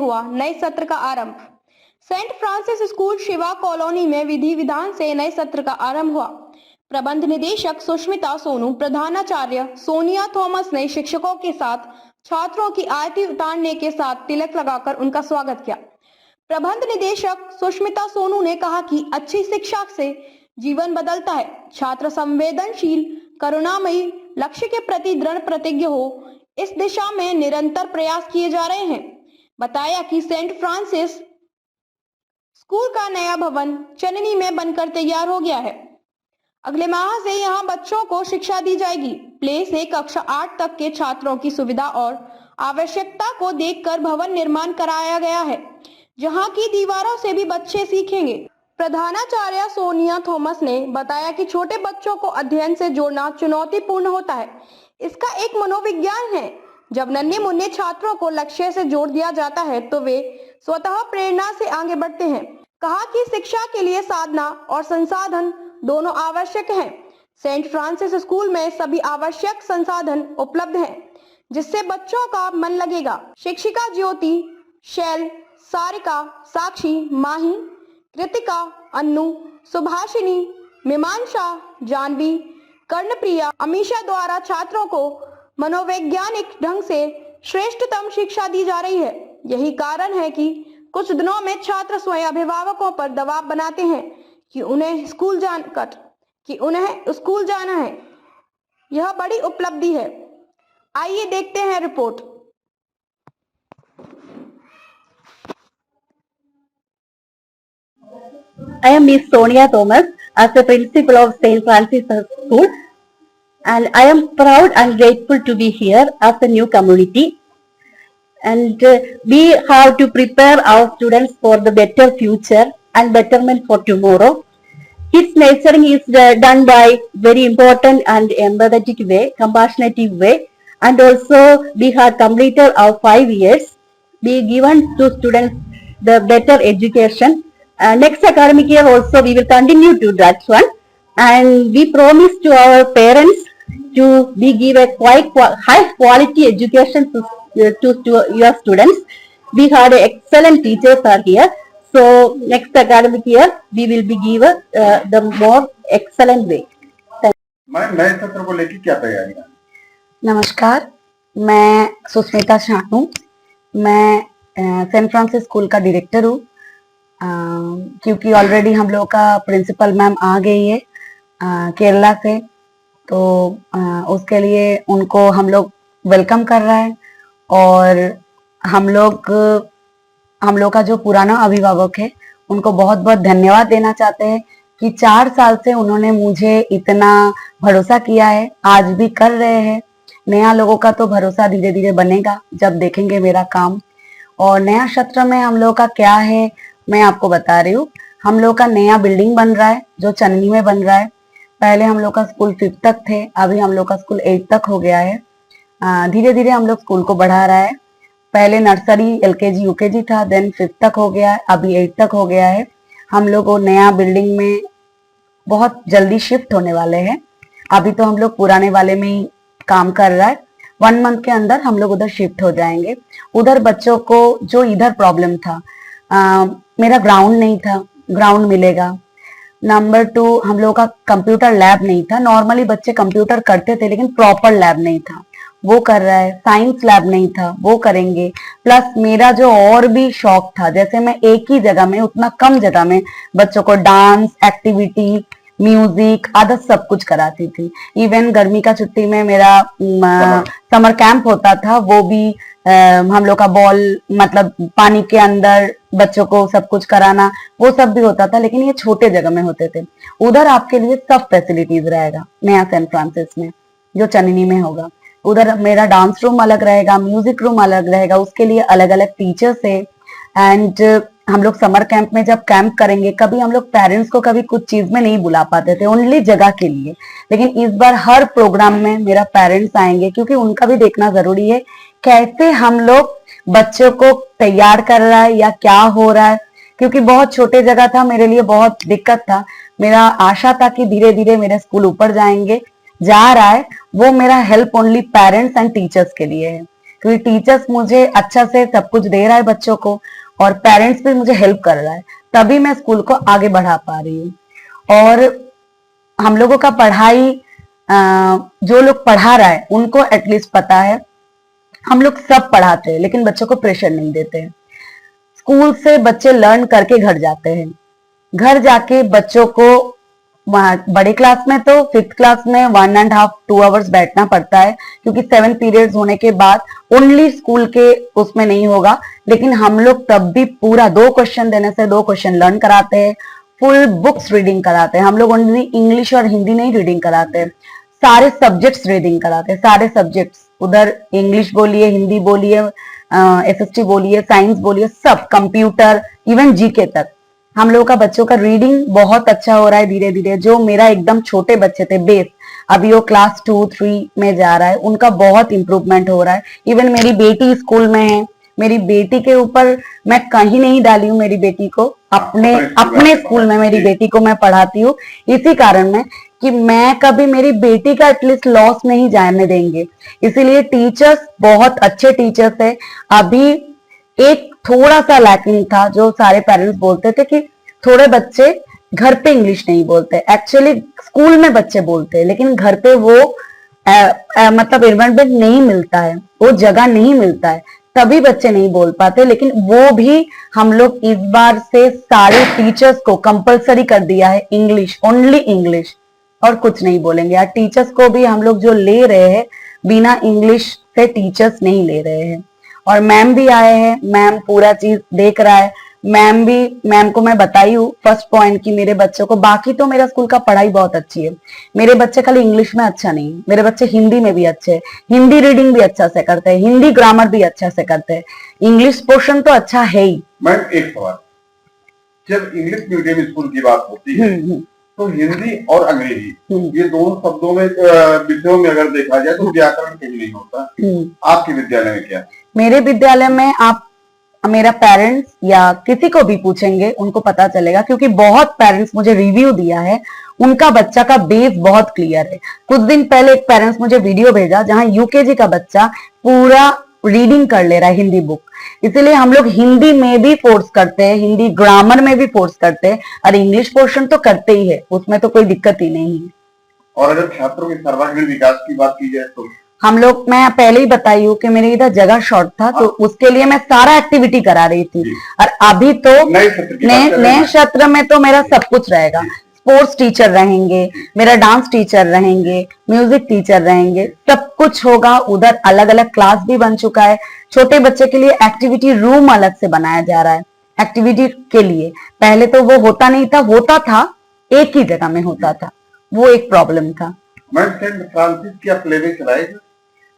हुआ नए सत्र का आरंभ। Saint Francis school Shiva colony में विधि विधान से नए सत्र का आरंभ हुआ। प्रबंध निदेशक सुष्मिता सोनू, प्रधानाचार्य सोनिया थॉमस ने शिक्षकों के साथ छात्रों की आरती उतारने के साथ तिलक लगाकर उनका स्वागत किया। प्रबंध निदेशक सुष्मिता सोनू ने कहा कि अच्छी शिक्षा से जीवन बदलता है। छात्र संवेदनशील, करुणामयी, लक्ष्य के प्रति दृढ़ प्रतिज्ञ हो, इस दिशा में निरंतर प्रयास किए जा रहे हैं। बताया कि सेंट फ्रांसिस स्कूल का नया भवन चननी में बनकर तैयार हो गया है। अगले माह से यहां बच्चों को शिक्षा दी जाएगी। प्ले से कक्षा 8 तक के छात्रों की सुविधा और आवश्यकता को देखकर भवन निर्माण कराया गया है, जहां की दीवारों से भी बच्चे सीखेंगे। प्रधानाचार्य सोनिया थॉमस ने बताया कि छोटे बच्चों को अध्ययन से जोड़ना चुनौतीपूर्ण होता है। इसका एक मनोविज्ञान है। जब नन्हे मुन्ने छात्रों को लक्ष्य से जोड़ दिया जाता है तो वे स्वतः प्रेरणा से आगे बढ़ते हैं। कहा कि शिक्षा के लिए साधना और संसाधन दोनों आवश्यक हैं। सेंट फ्रांसिस स्कूल में सभी आवश्यक संसाधन उपलब्ध हैं, जिससे बच्चों का मन लगेगा। शिक्षिका ज्योति, शैल, सारिका, साक्षी, माही, कृतिका, अन्नू, सुभाषिनी, मीमांसा, जानवी, कर्णप्रिया, अमीशा द्वारा छात्रों को मनोवैज्ञानिक ढंग से श्रेष्ठतम शिक्षा दी जा रही है। यही कारण है कि कुछ दिनों में छात्र स्वयं अभिभावकों पर दबाव बनाते हैं कि उन्हें स्कूल जाना है। यह बड़ी उपलब्धि है। आइए देखते हैं report. I am Miss Sonia Thomas as the principal of St. Francis School, and I am proud and grateful to be here as a new community. And we have to prepare our students for the better future and betterment for tomorrow. Kids nurturing is done by very important and empathetic way, compassionate way, and also we have completed our 5 years. We given to students the better education. Next academic year also we will continue to that one, and we promise to our parents to we give a quite high quality education to your students. We had excellent teachers are here. So next academic year we will be given the more excellent way. Ma'am, नए सत्र को लेकर क्या तैयारी है? नमस्कार, मैं सुष्मिता शानू, मैं सेंट फ्रांसिस स्कूल का डायरेक्टर हूँ। क्योंकि ऑलरेडी हम लोग का प्रिंसिपल मैम आ गई है केरला से, तो उसके लिए उनको हम लोग वेलकम कर रहा है। और हम लोग का जो पुराना अभिभावक है उनको बहुत बहुत धन्यवाद देना चाहते हैं कि 4 साल से उन्होंने मुझे इतना भरोसा किया है, आज भी कर रहे हैं। नया लोगों का तो भरोसा धीरे धीरे बनेगा जब देखेंगे मेरा काम। और नया सत्र में हम लोग का क्या है मैं आपको बता रही हूँ। हम लोग का नया बिल्डिंग बन रहा है जो चन्नी में बन रहा है। पहले हम लोग का स्कूल 5th तक थे, अभी हम लोग का स्कूल 8th तक हो गया है। धीरे धीरे हम लोग स्कूल को बढ़ा रहा है। पहले नर्सरी, LKG, UKG था, देन 5th तक हो गया है, अभी 8th तक हो गया है। हम लोग वो नया बिल्डिंग में बहुत जल्दी शिफ्ट होने वाले हैं। अभी तो हम लोग पुराने वाले में ही काम कर रहा है। 1 मंथ के अंदर हम लोग उधर शिफ्ट हो जाएंगे। उधर बच्चों को जो इधर प्रॉब्लम था, मेरा ग्राउंड नहीं था, ग्राउंड मिलेगा। नंबर 2, हम लोग का कंप्यूटर लैब नहीं था। नॉर्मली बच्चे कंप्यूटर करते थे लेकिन प्रॉपर लैब नहीं था, वो कर रहा है। साइंस लैब नहीं था, वो करेंगे। प्लस मेरा जो और भी शौक था, जैसे मैं एक ही जगह में, उतना कम जगह में बच्चों को डांस, एक्टिविटी, म्यूजिक, अदर सब कुछ कराती थी। इवन गर्मी का छुट्टी में मेरा समर कैंप होता था, वो भी हम लोग का बॉल मतलब पानी के अंदर बच्चों को सब कुछ कराना, वो सब भी होता था। लेकिन ये छोटे जगह में होते थे। उधर आपके लिए सब फैसिलिटीज रहेगा नया सेंट फ्रांसिस में जो चननी में होगा। उधर मेरा डांस रूम अलग रहेगा, म्यूजिक रूम अलग रहेगा, उसके लिए अलग अलग टीचर्स है। एंड हम लोग समर कैंप में जब कैंप करेंगे, कभी हम लोग पेरेंट्स को कभी कुछ चीज में नहीं बुला पाते थे, ओनली जगह के लिए। लेकिन इस बार हर प्रोग्राम में मेरा पेरेंट्स आएंगे, क्योंकि उनका भी देखना जरूरी है कैसे हम लोग बच्चों को तैयार कर रहा है या क्या हो रहा है। क्योंकि बहुत छोटे जगह था, मेरे लिए बहुत दिक्कत था। मेरा आशा था कि धीरे धीरे मेरे स्कूल ऊपर जा रहा है। वो मेरा help only parents and teachers के लिए है। क्योंकि टीचर्स मुझे अच्छा से सब कुछ दे रहा है बच्चों को, और पेरेंट्स भी मुझे हेल्प कर रहा है, तभी मैं स्कूल को आगे बढ़ा पा रही हूँ। और हम लोगों का पढ़ाई जो लोग पढ़ा रहा है उनको एटलीस्ट पता है। हम लोग सब पढ़ाते हैं लेकिन बच्चों को प्रेशर नहीं देते हैं। स्कूल से बच्चे लर्न करके घर जाते हैं, घर जाके बच्चों को बड़े क्लास में तो 5th क्लास में 1.5 2 आवर्स बैठना पड़ता है, क्योंकि 7 पीरियड्स होने के बाद ओनली स्कूल के उसमें नहीं होगा, लेकिन हम लोग तब भी पूरा 2 क्वेश्चन देने से 2 क्वेश्चन लर्न कराते हैं, फुल बुक्स रीडिंग कराते हैं। हम लोग ओनली इंग्लिश और हिंदी नहीं रीडिंग कराते हैं, सारे सब्जेक्ट्स रीडिंग कराते हैं, सारे सब्जेक्ट्स। उधर इंग्लिश बोलिए, हिंदी बोलिए, एसएसटी बोलिए, साइंस बोलिए, सब, कंप्यूटर, इवन जीके तक। हम लोगों का बच्चों का रीडिंग बहुत अच्छा हो रहा है धीरे धीरे। जो मेरा एकदम छोटे बच्चे थे बेस, अभी वो क्लास 2-3 में जा रहा है, उनका बहुत इंप्रूवमेंट हो रहा है। इवन मेरी बेटी स्कूल में है, मेरी बेटी के ऊपर मैं कहीं नहीं डाली हूँ, मेरी बेटी को अपने स्कूल में मेरी बेटी को मैं पढ़ाती हूँ, इसी कारण में कि मैं कभी मेरी बेटी का एटलीस्ट लॉस नहीं जाने देंगे। इसीलिए टीचर्स बहुत अच्छे टीचर्स है। अभी एक थोड़ा सा लैकिंग था, जो सारे पेरेंट्स बोलते थे कि थोड़े बच्चे घर पे इंग्लिश नहीं बोलते। एक्चुअली स्कूल में बच्चे बोलते हैं, लेकिन घर पे वो मतलब एनवायरनमेंट नहीं मिलता है, वो जगह नहीं मिलता है, तभी बच्चे नहीं बोल पाते। लेकिन वो भी हम लोग इस बार से सारे टीचर्स को कंपलसरी कर दिया है, इंग्लिश, ओनली इंग्लिश, और कुछ नहीं बोलेंगे। यार टीचर्स को भी हम लोग जो ले रहे हैं, बिना इंग्लिश से टीचर्स नहीं ले रहे हैं। और मैम भी आए हैं, मैम पूरा चीज देख रहा है। मैम को मैं बताई हूँ फर्स्ट पॉइंट कि मेरे बच्चों को, बाकी तो मेरा स्कूल का पढ़ाई बहुत अच्छी है, मेरे बच्चे खाली इंग्लिश में अच्छा नहीं है, मेरे बच्चे हिंदी में भी अच्छे हैं, हिंदी रीडिंग भी अच्छा से करते हैं, हिंदी ग्रामर भी अच्छा से करते हैं, इंग्लिश पोर्शन तो अच्छा है ही। मैम एक सवाल, जब इंग्लिश मीडियम स्कूल की बात होती है तो हिंदी और अंग्रेजी ये दोनों शब्दों में विषयों में अगर देखा जाए तो व्याकरण कहीं नहीं होता। आपके विद्यालय में क्या? मेरे विद्यालय में आप मेरा पेरेंट्स या किसी को भी पूछेंगे उनको पता चलेगा, क्योंकि बहुत पेरेंट्स मुझे रिव्यू दिया है, उनका बच्चा का बेस बहुत क्लियर है। कुछ दिन पहले एक पेरेंट्स मुझे वीडियो भेजा जहां यूकेजी का बच्चा पूरा रीडिंग कर ले रहा है हिंदी बुक। इसीलिए हम लोग हिंदी में भी फोर्स करते हैं, हिंदी ग्रामर में भी फोर्स करते हैं, और इंग्लिश पोर्शन तो करते ही है, उसमें तो कोई दिक्कत ही नहीं है। और अगर छात्रों के सर्वांगीण विकास की बात की जाए तो हम लोग, मैं पहले ही बताई हूँ कि मेरे इधर जगह शॉर्ट था, तो उसके लिए मैं सारा एक्टिविटी करा रही थी। और अभी तो नए सत्र में तो मेरा सब कुछ रहेगा। स्पोर्ट्स टीचर रहेंगे, मेरा डांस टीचर रहेंगे, म्यूजिक टीचर रहेंगे, सब कुछ होगा। उधर अलग अलग क्लास भी बन चुका है। छोटे बच्चे के लिए एक्टिविटी रूम अलग से बनाया जा रहा है एक्टिविटी के लिए। पहले तो वो होता नहीं था, होता था एक ही जगह में होता था, वो एक प्रॉब्लम था। मैं सेंट फ्रांसिस क्या प्लेवे चलाएगा?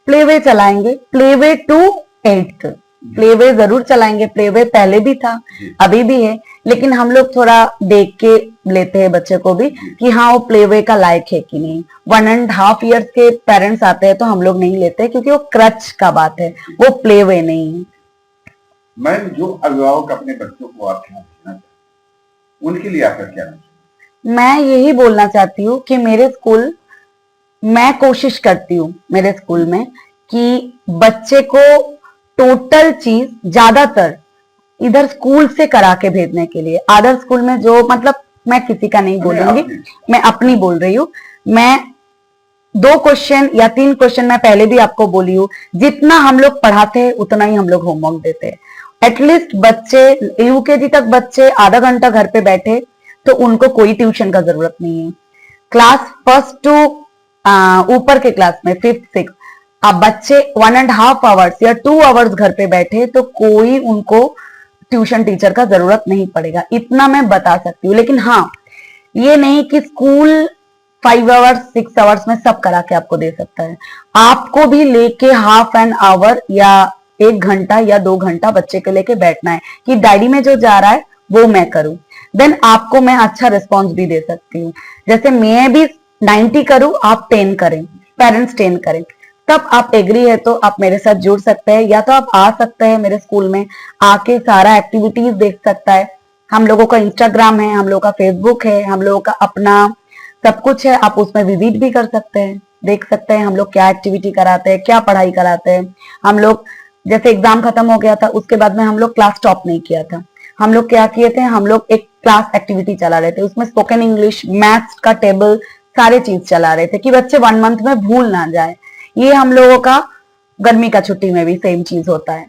प्लेवे चलाएंगे, प्लेवे टू 8th, प्लेवे जरूर चलाएंगे। प्लेवे पहले भी था, अभी भी है, लेकिन हम लोग थोड़ा देख के लेते हैं बच्चे को भी कि हाँ वो प्लेवे का लायक है कि नहीं। 1.5 years के पेरेंट्स आते हैं तो हम लोग नहीं लेते, क्योंकि वो क्रच का बात है, वो प्लेवे नहीं है। मैं जो अभिभावक अपने बच्चों को आपके यहाँ भेजना चाहते हैं, उनके लिए आपका क्या? मैं यही बोलना चाहती हूँ कि मेरे स्कूल, मैं कोशिश करती हूँ मेरे स्कूल में कि बच्चे को टोटल चीज ज्यादातर इधर स्कूल से करा के भेजने के लिए। अदर स्कूल में जो, मतलब मैं किसी का नहीं बोलूंगी, मैं अपनी बोल रही हूँ। मैं 2 क्वेश्चन या 3 क्वेश्चन मैं पहले भी आपको बोली हूँ, जितना हम लोग पढ़ाते हैं उतना ही हम लोग होमवर्क देते हैं। एटलीस्ट बच्चे यूकेजी तक बच्चे आधा घंटा घर पे बैठे तो उनको कोई ट्यूशन का जरूरत नहीं है। क्लास 1st टू ऊपर के क्लास में 5th 6th अब बच्चे 1.5 आवर्स या 2 आवर्स घर पे बैठे तो कोई उनको ट्यूशन टीचर का जरूरत नहीं पड़ेगा, इतना मैं बता सकती हूँ। लेकिन हाँ, ये नहीं कि स्कूल 5 आवर्स 6 आवर्स में सब करा के आपको दे सकता है। आपको भी लेके हाफ एन आवर या 1 घंटा या 2 घंटा बच्चे के लेके बैठना है कि डैडी में जो जा रहा है वो मैं करूं, देन आपको मैं अच्छा रिस्पॉन्स भी दे सकती हूँ। जैसे मैं भी 90 करूं, आप 10 करें, पेरेंट्स 10 करें, तब आप एग्री है तो आप मेरे साथ जुड़ सकते हैं, या तो आप आ सकते हैं मेरे स्कूल में, आके सारा एक्टिविटीज देख सकता है। हम लोगों का इंस्टाग्राम है, हम लोगों का फेसबुक है, हम लोगों का अपना सब कुछ है, आप उसमें विजिट भी कर सकते हैं। देख सकते हैं हम लोग क्या एक्टिविटी कराते हैं, क्या पढ़ाई कराते हैं। हम लोग जैसे एग्जाम खत्म हो गया था, उसके बाद में हम लोग क्लास टॉप नहीं किया था। हम लोग क्या किए थे, हम लोग एक क्लास एक्टिविटी चला रहे थे, उसमें स्पोकन इंग्लिश, मैथ्स का टेबल, सारे चीज चला रहे थे कि बच्चे 1 मंथ में भूल ना जाए। ये हम लोगों का गर्मी का छुट्टी में भी सेम चीज होता है।